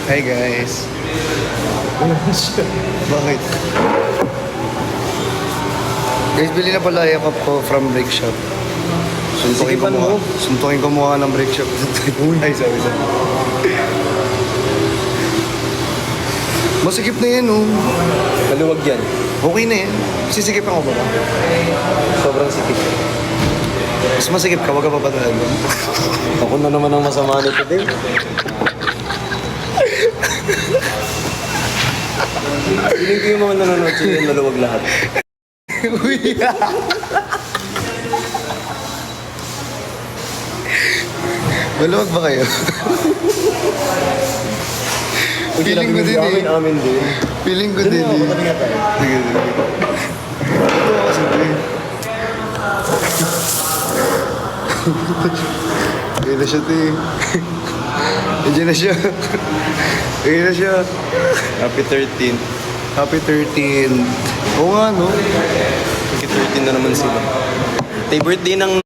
Hi guys. Bakit? Guys, bili na pala yung cup ko from Break Shop. Sigipan mo. Suntukin ko mukha ng Break Shop. Ay, sorry. Masikip na yan, oh. Maluwag yan. Okay na yan. Sisikipan ko ba? Sobrang sikip. Mas masikip ka, wag ka papatalan mo. Ako na naman ang masama nito din. Feeling ko yung mga nanonood sila yung maluwag lahat. Uy, maluwag ba kayo? Feeling ko din eh. Amin din. Feeling ko din eh. Patalinga tayo. Sige. Ito kasi eh. Ayan na siya, te. Ayan na siya. Ayan na siya. Happy 13th. Happy 13th. Oo nga, no? Happy 13 na naman sila. Tay birthday ng...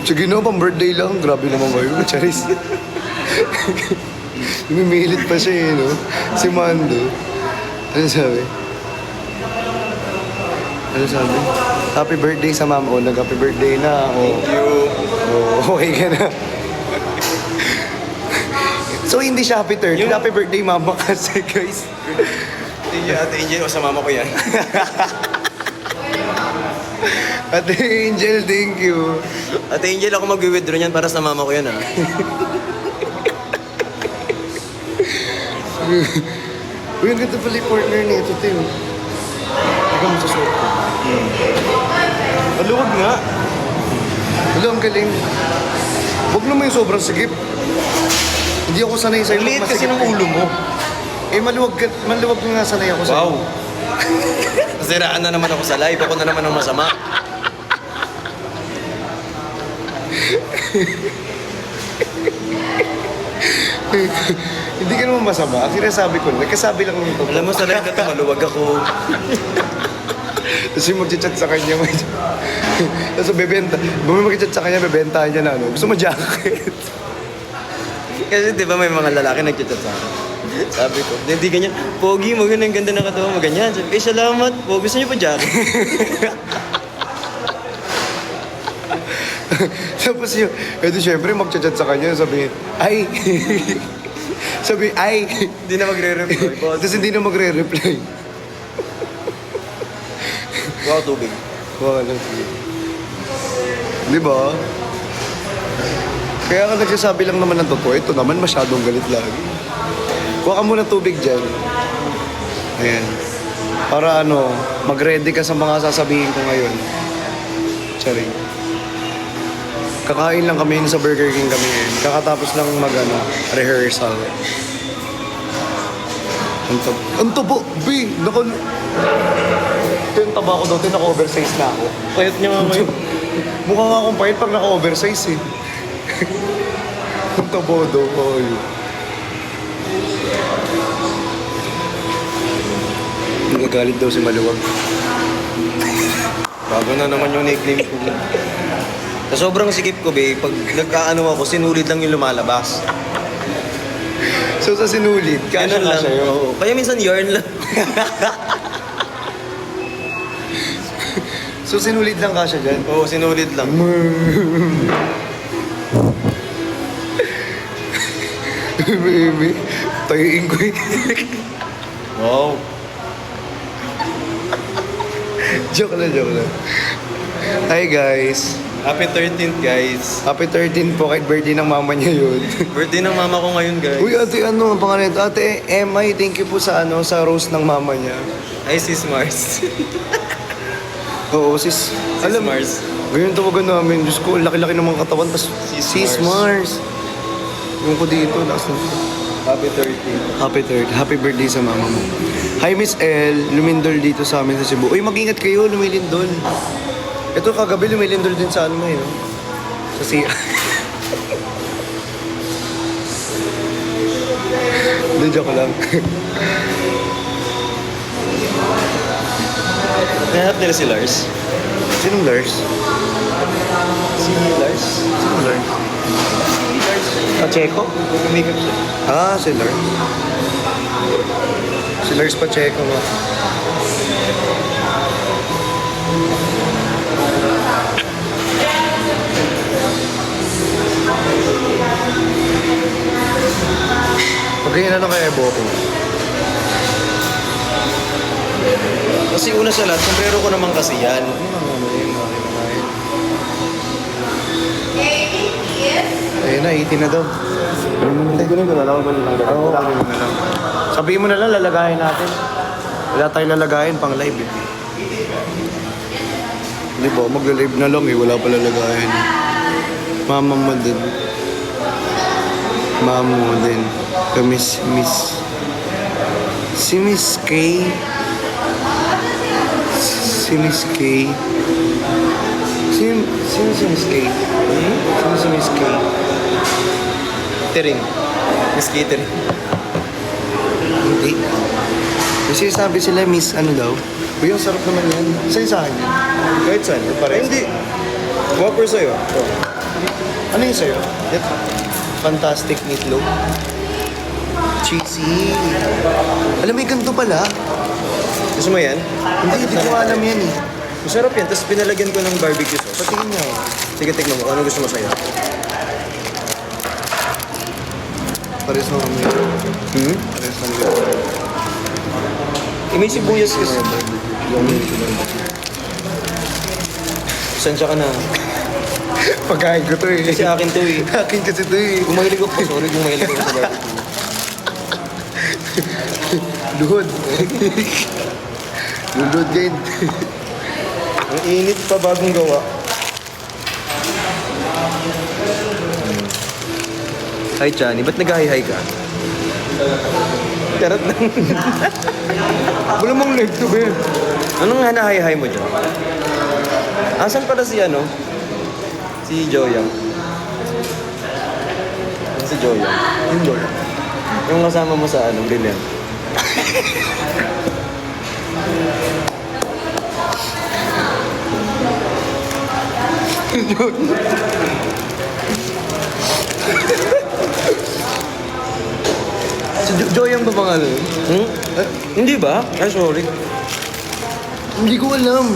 Sige na, pang birthday lang. Grabe naman kayo. Charis. Mimilit pa siya eh, no? Si Mando. Ano sabi? Ano sabi? Happy birthday sa mama. Oh, nag-happy birthday na. Oh. Thank you. Oh, okay ka na. So, hindi siya happy 30. Yung- Happy birthday, mama kasi, guys. Thank you, Ate Angel. O sa mama ko yan. Ate Angel, thank you. Ate Angel, ako mag-withdraw niyan para sa mama ko yan, ha? Uy, ang ganda pala yung partner nito, Tim. Ikaw mo sa suot ko. Maluwag nga. Wala, ang galing. Huwag naman yung sobrang sigip. Hindi ako sanay sa'yo. Ang liit kasi masigip ng ulo mo. Eh, maluwag nga sanay ako sa'yo. Wow. Nasiraan na naman ako sa live. Ako na naman ang masama. Hindi ka naman masama. Sinasabi ko, nagkasabi lang ng totoo. Alam mo sa live na ito, maluwag ako. Tapos yung mag-chat sa kanya, tapos bebenta. Bumi mag-chat sa kanya, bebentahan niya na ano. Gusto mo jacket? Kasi di ba may mga lalaki nagchat sa akin. Sabi ko, hindi ganyan. Pogi, maganda ang ganda ng katawan mo, ganyan. Sabi, salamat po. Gusto niyo pa jacket? Tapos yun, edi syempre mag-chat sa kanya, sabi, ay. Sabi, ay. Hindi na magre-reply. Tapos hindi na magre-reply. Wow, tubig. Wala lang. Di ba? Kaya ka nagsasabi lang naman ng totoo, ito naman masyadong galit lagi. Kuha ka muna tubig dyan. Ayan. Para ano, mag-ready ka sa mga sasabihin ko ngayon. Charing. Kakain lang kami sa Burger King kami ngayon. Kakatapos lang rehearsal. Ang tabo, B! Ito yung taba ko daw, naka-oversize na ako. Payat niya nga ngayon. Mukha nga akong pahit pag naka-oversize eh. Ang tabo daw ko yun. Nagagalit daw si Maluwag. Bago na naman yung nickname ko. Sa sobrang sikip ko, babe, pag nagkaano ako, sinulid lang yung lumalabas. So sa sinulid, kasya Ganun na lang. sa'yo. Oo. Kaya minsan yarn lang. So sinulid lang kasya dyan. Oo, sinulid lang. Baby, tayiin ko eh. Wow. Joke lang. Hi guys. Happy 13th, guys. Happy 13 po, kahit birthday ng mama niya yun. Birthday ng mama ko ngayon, guys. Uy, ate, ano ang pangalan nito? Ate, MI, thank you po sa sa roast ng mama niya. Hi, sis Mars. Oo, sis. Sis Mars. Ganyan tawagan namin. Diyos ko, ang laki-laki ng mga katawan. Tapos, Sis Mars. Yung ko dito, lakas na. Happy 30. Happy third. Happy birthday sa mama mo. Hi, Miss L. Lumindol dito sa amin sa Cebu. Uy, mag-ingat kayo, lumilindol. Ito kagabi, lumilindol din sa ano mo yun. Sa siya. Hindi, joke lang. Nahanap nila si Lars. Sinong Lars? Si Lars? Sinong Lars? Si Lars. Pacheco? Makeup siya. Ah, si Lars. Si Lars Pacheco nga. Pagkaya na lang kay Ebo ko. Kasi una sa lahat, sombrero ko naman kasi yan. Ayun na, 80 na daw. Kunin ko na lang, kunin lang. Oo, kunin mo na lang. Sabihin mo na lang, lalagayin natin. Wala tayong lalagayin pang live eh. Hindi ba, magla-live na lang eh, wala pa lalagayin. Mama mo din. Mama mo din. Kami si Miss K. Si Miss K. Sino si Miss K? Sino si Miss K? Catering. Miss Catering. Hindi. Kasi sabi sila, Miss ano daw. Uy, ang sarap naman yan. Sa'yo sa akin yan. Kahit saan, pares. Hindi. Whopper sa'yo. Oh. Ano yung sa'yo? Yep. Fantastic meatloaf. Cheesy. Alam mo, yung ganito pala. Gusto mo yan? Hindi ko alam yan eh. Masarap yan, tapos pinalagyan ko ng barbecue sauce. Patingin niya. Sige, tignan mo. Ano gusto mo sa'yo? Pares na kami. Hmm? Pares na kami. May sibuyas kasi. Sansya ka na. Pagkain ko to eh. Kasi akin to eh. Akin kasi to eh. Kung mahilig ako, sorry kung mahilig ako sa barbecue. Luhod. Luhod din. Ang init pa bagong gawa. Hi, Chani. Ba't nag-hi-hi ka? Charot lang. Wala mong live to eh. Anong hina-hi-hi mo dyan? Asan pala si ano? Si Joyang. Ano si Joyang? Yung doon. Yung kasama mo sa ano, Brilliant. Si Joyang ba pangalan? Hmm? Hindi ba? Ay, sorry. Hindi ko alam.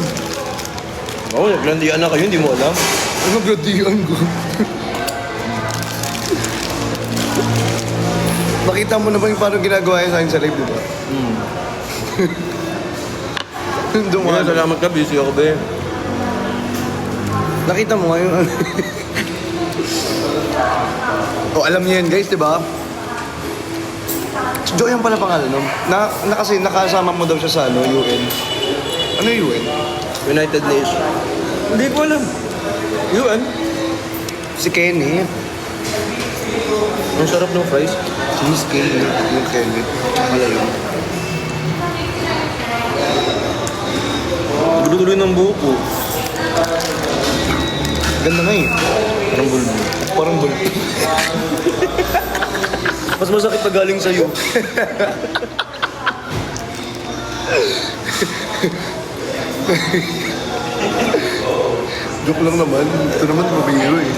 Oo, naglandian na kayo, hindi mo alam. Ano gatian ko? Nakita mo na ba yung paano ginagawa yan sa akin sa live, di ba? Kaya salamat ka, busy ako ba? Nakita mo nga yung oh, alam niyo yan guys, di ba? Si Joy ang pala pangalan no? Kasi nakasama mo daw siya sa ano, UN. Ano yung UN? United Nations. Hindi ko alam. Yun. Si Kenny. Ang sarap ng fries. Si Miss Kenny. Yung Kenny. Wala yun. Gulo-gulo ng buko. Ganda nga eh. Parang bulbo. Parang bulpi. Mas masakit na galing sa'yo. Joke lang naman. Ito naman mabiro eh.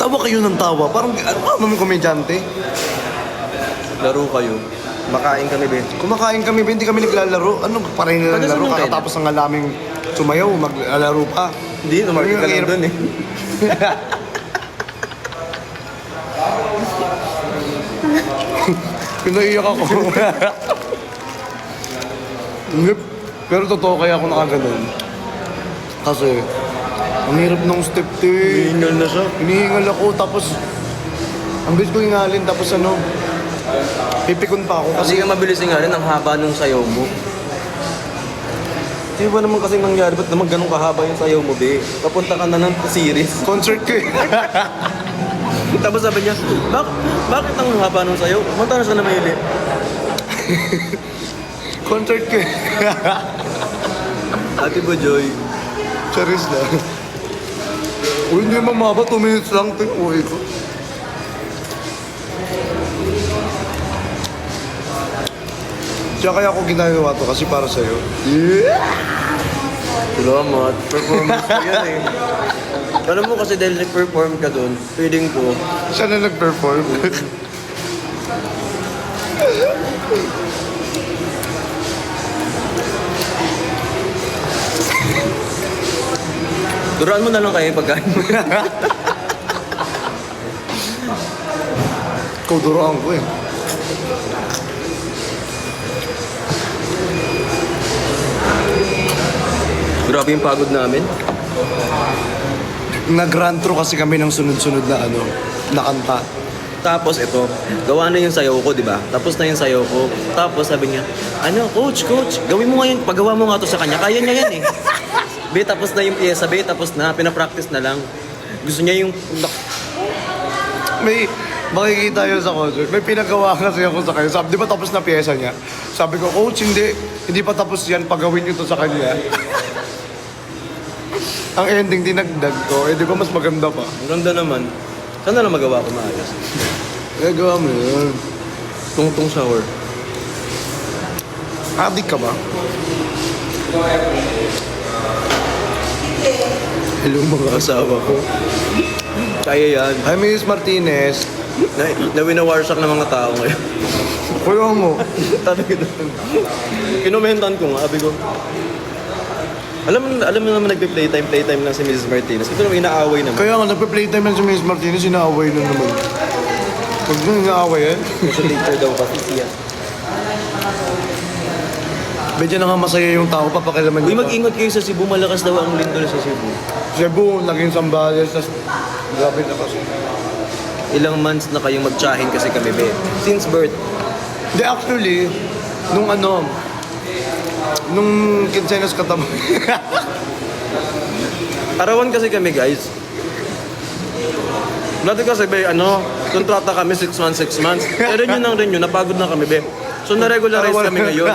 Tawa kayo ng tawa. Parang ano naman komedyante. Laro kayo. Makain kami, Ben. Kumakain kami, hindi kami naglalaro. Ano, pareho na Taga saan laro. lang kayo? Kakatapos ng alaming sumayaw, maglalaro pa. Hindi, tumarki ka lang doon eh. Pinaiyak ako. Hindi. Pero totoo kaya ako nakaganon. Kasi, ang hirap ng step 2. Hingal na siya. Hinihingal ako, tapos ang bilis ko hingalin, tapos ano, Pipikon pa ako Kasi kasi nga mabilis nga rin ang haba nung sayaw mo. Di ba naman kasi nangyari? Ba't naman ganun kahaba yung sayaw mo, be? Papunta ka na ng series. concert ko eh. Tapos sabi niya, bakit ang haba nung sayaw? Manta na siya na maili. concert ko eh. Ate Bojoy. Charis na. Uy, hindi mamaba. 2 minutes lang. Uy ko. Kaya kaya ako ginagawa to kasi para sa'yo. Yeah! Salamat. Performance ko yan eh. Alam mo kasi dahil nag-perform ka doon, feeling ko, Siya na nag-perform. duraan mo na lang kayo yung pagkain mo. Kauduroan ko eh. Grabe yung pagod namin. Nag-run through kasi kami ng sunod-sunod na na kanta. Tapos ito, gawa na yung sayaw ko, di ba? Tapos na yung sayaw ko. Tapos sabi niya, coach, gawin mo ngayon, pagawa mo nga to sa kanya. Kaya niya yan eh. Be, tapos na yung pyesa, be, tapos na, pinapractice na lang. Gusto niya yung, May makikita yun sa concert. May pinagawa kasi ako sa kanya. Sabi, di ba tapos na pyesa niya? Sabi ko, coach, hindi pa tapos yan. Pagawin niyo to sa kanya. Ang ending, dinagdag ko. Eh, di ba mas maganda pa? ang ganda naman. Sana lang magawa ko maayos. Gawa mo yun. Tungtong shower. Adik ka ba? Hello mga Asawa ko. Kaya yan. Hi, Miss Martinez. Na winawarsak ng mga tao ngayon. Kuya mo. Sabi ko doon. Kinumentan ko nga, sabi ko. Alam mo naman playtime lang si Mrs. Martinez. Ito naman inaaway naman. Kaya nga, nagpe-playtime lang si Miss Martinez, inaaway na naman. Huwag na inaaway yan. Kasi later daw kasi siya. Medyo na nga masaya yung tao, papakilaman Uy, niyo pa. mag-ingat kayo sa Cebu. Malakas daw ang lindol sa Cebu. Cebu, naging Sambales, tas grabe na kasi. Ilang months na kayong magtsahin kasi kami, be. Since birth. Hindi, actually, nung kinsenas katamo. Arawan kasi kami, guys. Dati kasi, be, kontrata kami 6 months. Rin yun, napagod na kami, be. So, na-regularize kami ngayon.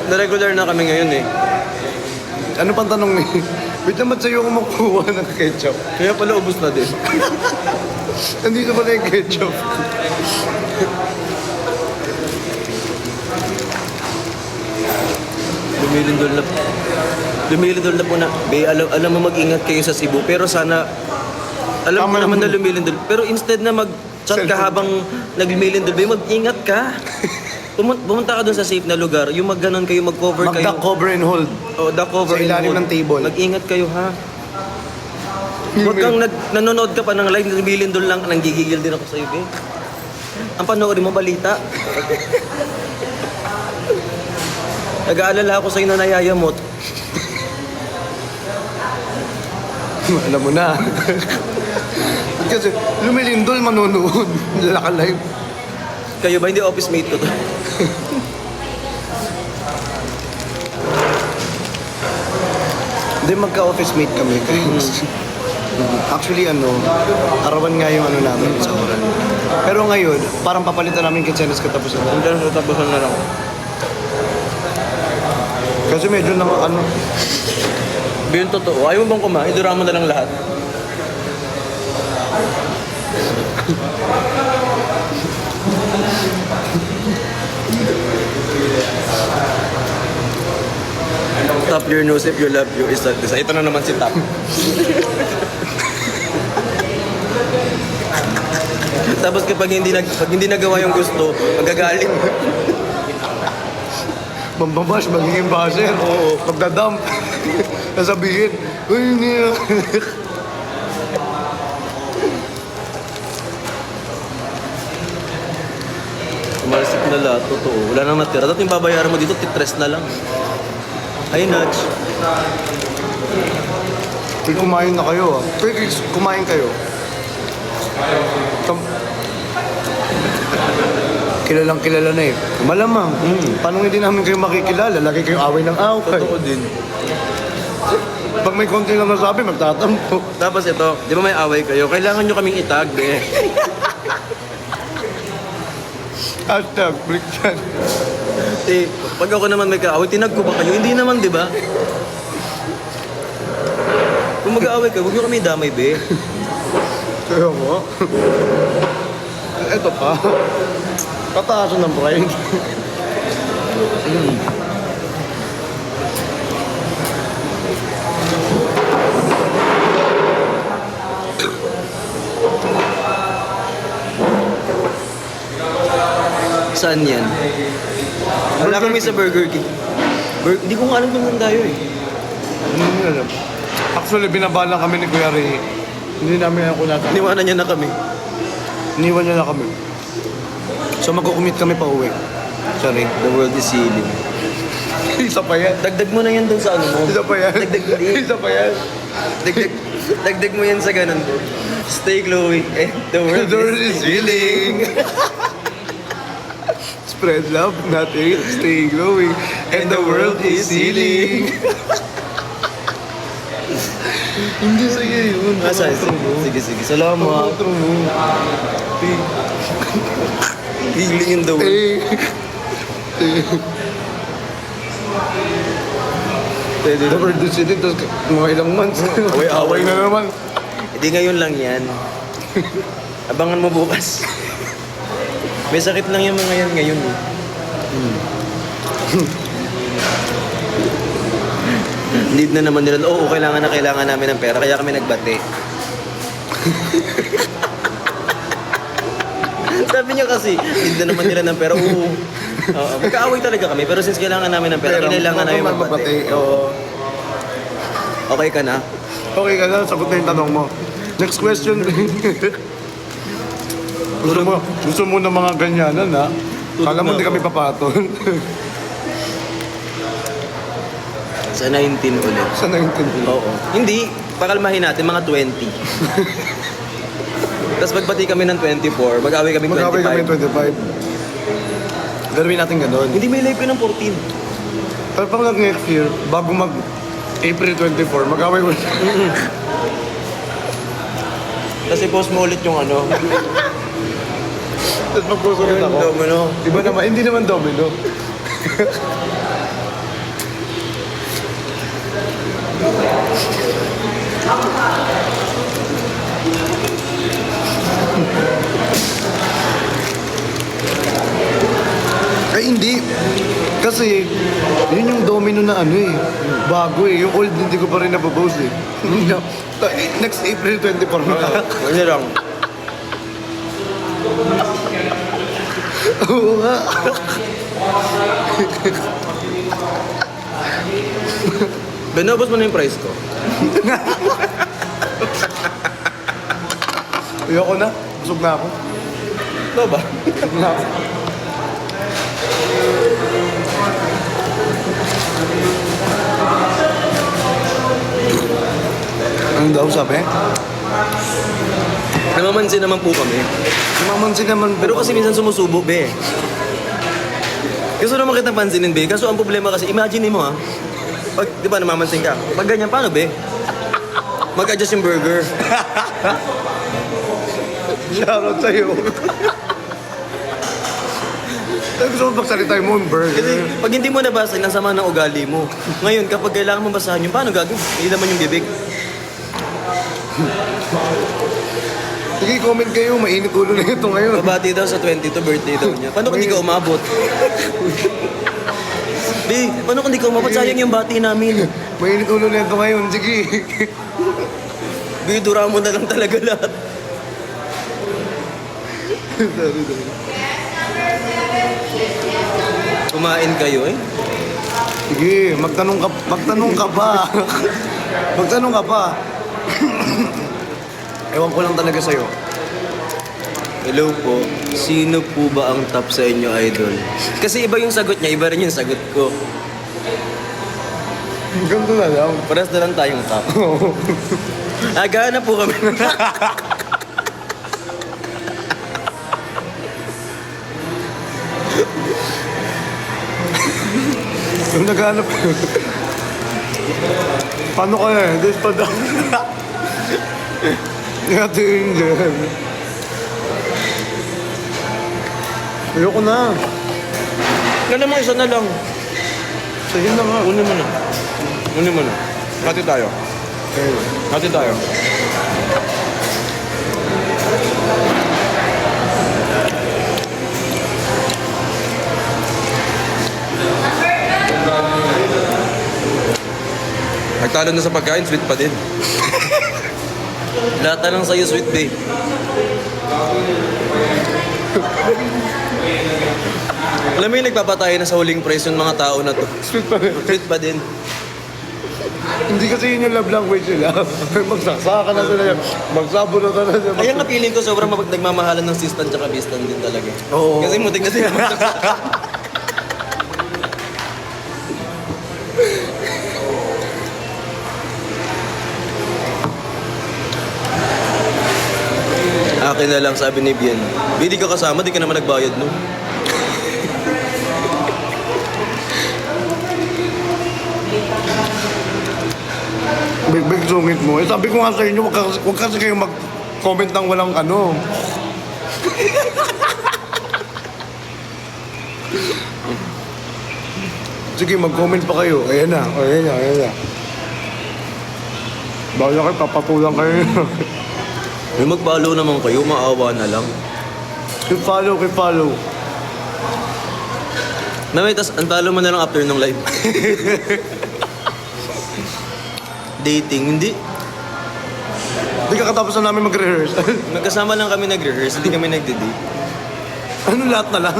Na-regular na kami ngayon, eh. Ano pang tanong ni? Wait naman sa'yo kumukuha ng ketchup. Kaya pala ubus na din. Nandito pala yung ketchup. Lumilindol na po na. Be, alam mo mag-ingat kayo sa Cebu. Pero sana, alam mo Tama naman na naman. lumilindol. Pero instead na mag-chat ka Cellphone. habang naglumilindol, be, mag-ingat ka. Pumunta ka dun sa safe na lugar. Yung mag-ganon kayo, mag-cover kayo. Mag-duck cover and hold. O, duck cover. Sa ilalim and hold. ng table. Mag-ingat kayo, ha? Huwag kang nanonood ka pa ng live, lumilindol lang, nanggigigil din ako sa'yo, be. Ang panoorin mo, balita. Nag-aalala ako sa'yo na nayayamot. Alam mo na. Kasi lumilindol, manonood. Laka live. Kayo ba? Hindi office mate ko to. Hindi, magka-office mate kami. Actually, arawan nga yung namin sa oral. Pero ngayon, parang papalitan namin kitsenas katapusan na. Hanggang sa tapusan na lang. Kasi medyo na Yung totoo, ayaw mo bang kumain? Idura mo na lang lahat. Tap your nose if you love you is that this. Ito na naman si Tap. Tapos kapag hindi nagawa yung gusto, magagalit. mambabash, magiging basher. Oo. Magdadump. Sasabihin, uy, hindi na. Tumalsik na lahat, totoo. Wala nang natira. Dati yung babayaran mo dito, titres na lang. Ay, Nudge. Uy, kumain na kayo ah. Uy, kumain kayo. Kilalang kilala na eh. Malamang. Paano hindi namin kayo makikilala? Lagi kayong away ng away. Totoo din. Pag may konti lang nasabi, magtatampo. Tapos ito, di ba may away kayo? Kailangan nyo kaming itag, be. Hashtag, break dyan. Eh, pag ako naman may kaaway, tinag ko ba kayo? Hindi naman, di ba? Kung mag-aaway kayo, huwag nyo kami damay, be. Kaya mo? Ito pa. Kataasan ng pride. Saan yan? Wala kami sa Burger King. Hindi ko nga alam kung saan tayo eh. Hindi alam. Actually, binabala kami ni Kuya Ray. Hindi namin ako natin. Iniwanan niya na kami. Iniwan niya na kami. So magkukumit kami pa uwi. Sorry. The world is healing. Isa pa yan. Dagdag mo na yan dun sa ano mo. Isa pa yan. Dagdag mo din. Isa pa yan. Dagdag mo yan sa ganun bro. Stay glowing and the world, The world is healing. Spread love, nothing, stay glowing. And the world is healing. Hindi sige yun. Sige. Salamat. Outro mo. Healing in the world. Pwede The world is healing. Tapos mga ilang months. Away na naman. Hindi ngayon lang yan. Abangan mo bukas. May sakit lang yung mga yan ngayon. Need na naman nila. Oo, kailangan namin ng pera. Kaya kami nagbate. Sabi niya kasi, need na naman nila ng pera. Oo. Magkaaway talaga kami. Pero since kailangan namin ng pera, kailangan namin magbate. Oo. Okay ka na? Okay ka na, sagot na yung tanong mo. Next question. Gusto mo ng mga ganyanan, ha? Kala mo hindi kami papatol. Sa 19 ulit. Sa 19. Oo. Hindi. Pakalmahin natin, mga 20. Tapos magbati kami ng 24, mag-away kami 25. Mag-away kami 25. Gawin natin ganun. Hindi may live ko ng 14. Pero pang next year, bago mag April 24, mag-away mo. Tapos i-post mo ulit yung ano. Tapos mag-post ulit ako. Domino. Iba naman, hindi naman domino. Ay, hindi. Kasi, yun yung domino na ano eh. Bago eh. Yung old hindi ko pa rin napopost eh. Next April 24 na. Ano lang. Oo nga. Binabos mo na yung price ko. Ayoko na. Busog na ako. Ano ba? Busog na ako. Ano daw sabi? Namamansin naman po kami. Mamansin naman po. Pero kasi minsan sumusubo, be. Gusto naman kitang pansinin, be. Kaso ang problema kasi, imagine mo ha. Pag, di ba, namamansin ka. Pag ganyan, paano, be? Mag-adjust yung burger. Shoutout sa'yo. Ay, gusto mo magsalita mo yung burger. Kasi pag hindi mo nabasa, ang sama ng ugali mo. Ngayon, kapag kailangan mo basahan yun, paano gagawin? Hindi naman yung bibig. Sige, comment kayo. Mainit ulo na ito ngayon. Babati daw sa 22 birthday daw niya. Paano kung di ka umabot? Be, paano kung di ka umabot? Sayang yung bati namin. Mainit ulo na ito ngayon. Sige. Be, dura mo na lang talaga lahat. Kumain kayo eh. Sige, magtanong ka pa. Magtanong ka pa. Ewan ko lang talaga sa'yo. Hello po, sino po ba ang top sa inyo, idol? Kasi iba yung sagot niya, iba rin yung sagot ko. Ganito na lang. Paras na lang tayong top. Aga na po kami. Yung naghanap. Paano kaya? This pa daw. Natin dyan. Ayoko na. Alam mo, isa na lang. Sige na nga. Unin mo na. Unin mo na. Hati tayo. Ayun. Hati tayo. Nagtalo na sa pagkain, sweet pa din. Lahat na lang sa'yo, sweet day. Alam mo yung nagpapatay na sa huling price yung mga tao na to. Sweet pa rin. Sweet pa din. Hindi kasi yun yung love language nila. Magsasaka na sila. Magsabo na sila. Kaya nga feeling ko sobrang nagmamahalan ng sistan tsaka bistan din talaga. Oo. Kasi muting kasi akin na lang, sabi ni Bien. Bien, di ka kasama, di ka naman nagbayad, no? Big sungit mo. Eh, sabi ko nga sa inyo, wag kasi kayong mag-comment ng walang ano. Sige, mag-comment pa kayo. Ayan na, ayan na, ayan na. Bawala kayo, papatulang kayo. May mag-follow naman kayo, maawa na lang. Keep follow. Namay, tas unfollow mo na lang after ng live. Dating, hindi. Hindi kakatapos na namin mag-rehearse. Magkasama lang kami nag-rehearse, hindi kami nagde-date. Ano lahat na lang?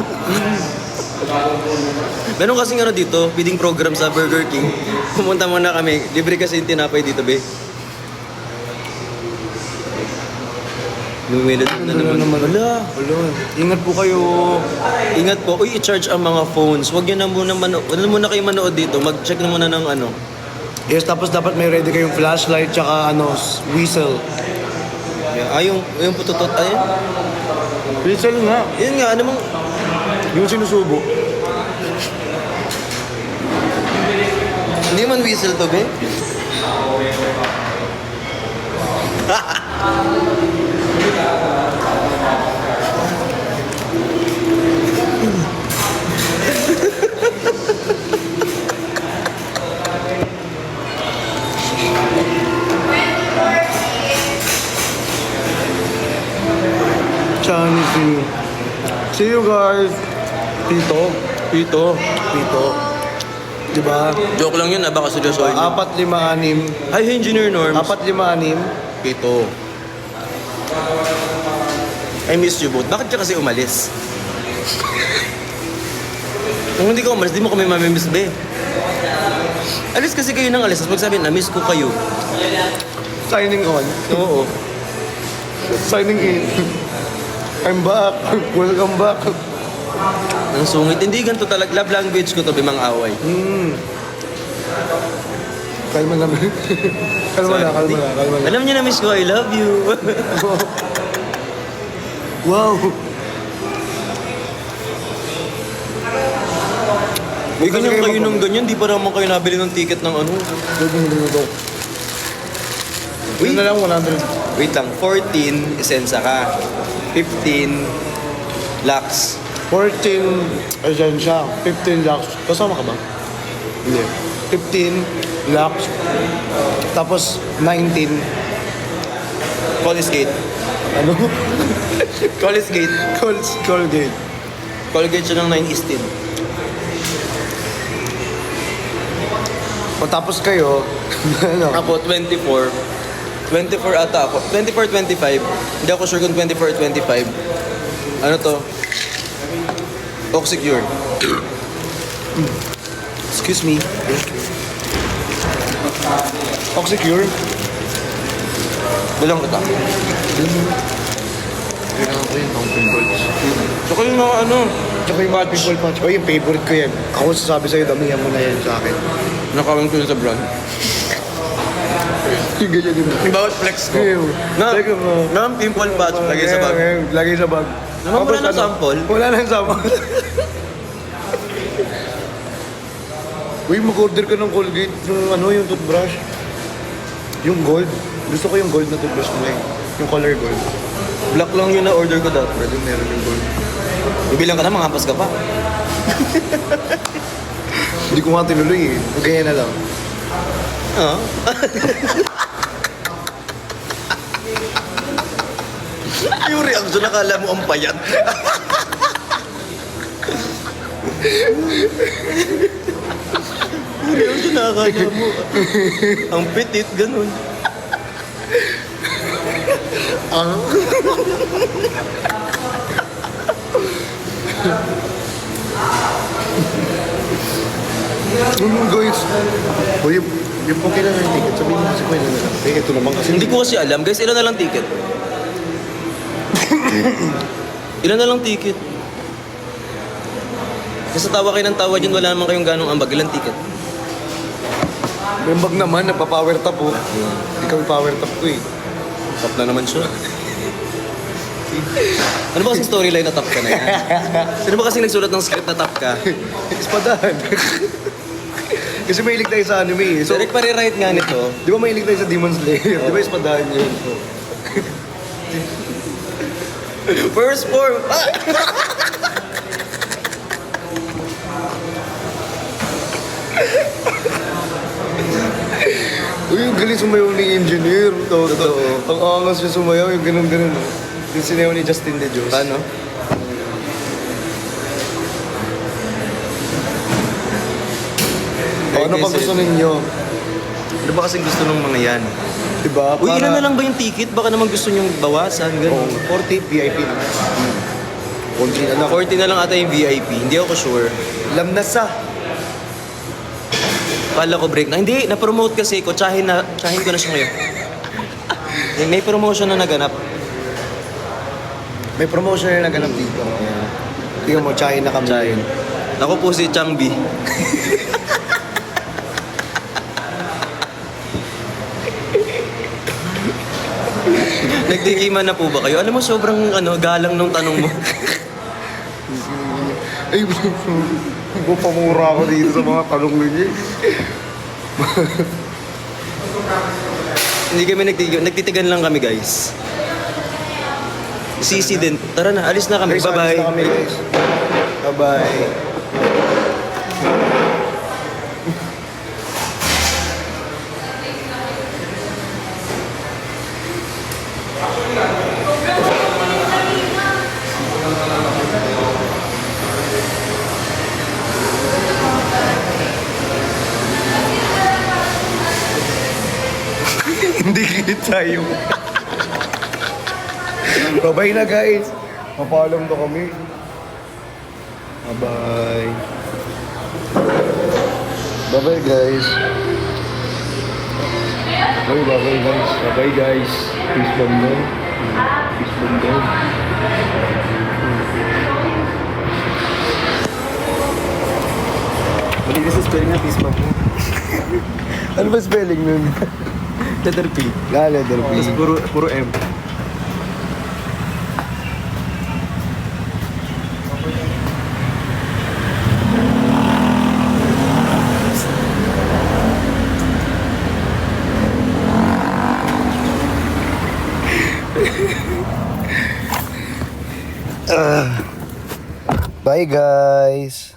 Meron kasing ano dito, feeding program sa Burger King. Pumunta muna kami, libre kasi yung tinapay dito, be. Lumilad na naman. Wala. Wala. Ingat po kayo. Ingat po. Uy, i-charge ang mga phones. Huwag nyo na muna manood. Huwag na muna kayo manood dito. Mag-check na muna ng ano. Yes, tapos dapat may ready kayong flashlight tsaka ano, whistle. Yung pututot. Ay, Whistle nga. yun nga. Ano mang... Yung sinusubo. Hindi man whistle to, be. Chinese New Year. See you guys. Pito. Pito. Diba? Joke lang yun, baka seryosohin nyo. 4, 5, 6. Hi, Engineer Norms. 4, 5, 6. Pito. I miss you both. Bakit ka kasi umalis? Kung hindi ka umalis, di mo kami mamimiss, be. Alis kasi kayo ng alis, tapos magsabi, na-miss ko kayo. Signing on. Oo. Signing in. I'm back. Welcome back. Ang sungit. Hindi ganito talaga. Love language ko to, bimang away. Kalma naman. Kalma na. Alam niyo na-miss ko, I love you. Wow. May ganyan kayo ng ganyan, di pa naman kayo nabili ng ticket ng ano. Wait na lang, 100. Wait lang, 14, isensa ka. 15, lakhs. 14, ayan siya. 15 lakhs. Kasama ka ba? Hindi. 15 lakhs. Tapos 19. College Gate. Ano? College Gate. Colgate. Colgate siya ng 9 Eastin. O tapos kayo, ano? Ako, 24. 24 ata ako. 24, 25. Hindi ako sure kung 24 or 25. Ano to? Oxycure. Excuse me. Oxycure. Bilang kita. Kailangan ko yun, pang pimples. Tsaka yung mga ano, Tsaka yung mga pimple patch. O yung favorite ko yan. Ako sasabi sa'yo, damihan mo na yan sa akin. nakawin ko yun sa brand. Yung ganyan din. Yung bawat flex ko. Ew. Na, Teka mo. na pimple patch, lagay sa bag. Lagay sa bag. Naman wala Tapos ng sample. Wala nang sample. Uy, mag-order ka ng Colgate, yung toothbrush. Yung gold. Gusto ko yung gold na toothbrush mo lang. Yung color gold. Black lang yun na order ko dati. Pwede meron yung gold. Bibilang ka na, mga ka pa. Hindi ko nga tinuloy eh. Magaya na lang. Ah? Yung reaction, nakala mo ang payat. Yung reaction, nakakala mo. Ang petit, ganun. Guys, o yung po kailan ng ticket, sabihin mo kasi ko ilan na lang. Eh, ito naman kasi. Hindi ko kasi alam. Guys, ilan na lang ticket? Ilan na lang ticket? Kasi tawa kayo ng tawa dyan, wala naman kayong ganong ambag. Ilan ticket? May bag naman, nagpa-power top oh. Hindi kami power top ko eh. Top na naman siya. Ano ba kasing storyline na top ka na yan? Sino ba kasing nagsulat ng script na top ka? Espadahan. Kasi mahilig tayo sa anime eh. So, Derek, pare-write nga nito. Di ba mahilig tayo sa Demon Slayer? Di ba espadahan yun? First form! Ah! Uy, yung galing sumayaw ni engineer. Totoo. Ang angas niya sumayaw, yung ganun-ganun. Yung sinayaw ni Justin De Dios. Paano? Ano pa gusto ninyo? Ano ba kasing gusto ng mga yan? Diba? Uy, ilan na lang ba yung ticket? Baka naman gusto nyong bawasan, Oh, gano'n. 40 VIP na. Konti na lang. 40 na lang ata yung VIP. Hindi ako sure. Lamnasa. Kala ko break na. Hindi, na-promote kasi ko. Tsahin ko na siya ngayon. May promotion na naganap. May promotion na naganap dito. Tingnan mo, tsahin na kami. Tsahin. Ako po si Changbi. Nagtikiman na po ba kayo? Alam mo, sobrang galang nung tanong mo. Ay, pamura ako dito sa mga talong ninyo. Hindi kami nagtitigan lang kami, guys. Sisi din. Tara na, alis na kami. Guys, alis Bye-bye. na kami, guys. Bye-bye. Hindi kita yung... Bye-bye na guys. Mapaalam na kami. Bye-bye. Bye-bye guys. Bye-bye guys. Bye-bye guys. Peace bomb down. Peace bomb down. Mali kasi spelling na peace bomb. Ano ba spelling nun? Letter P. Letter P. Tapos puro M. Bye guys.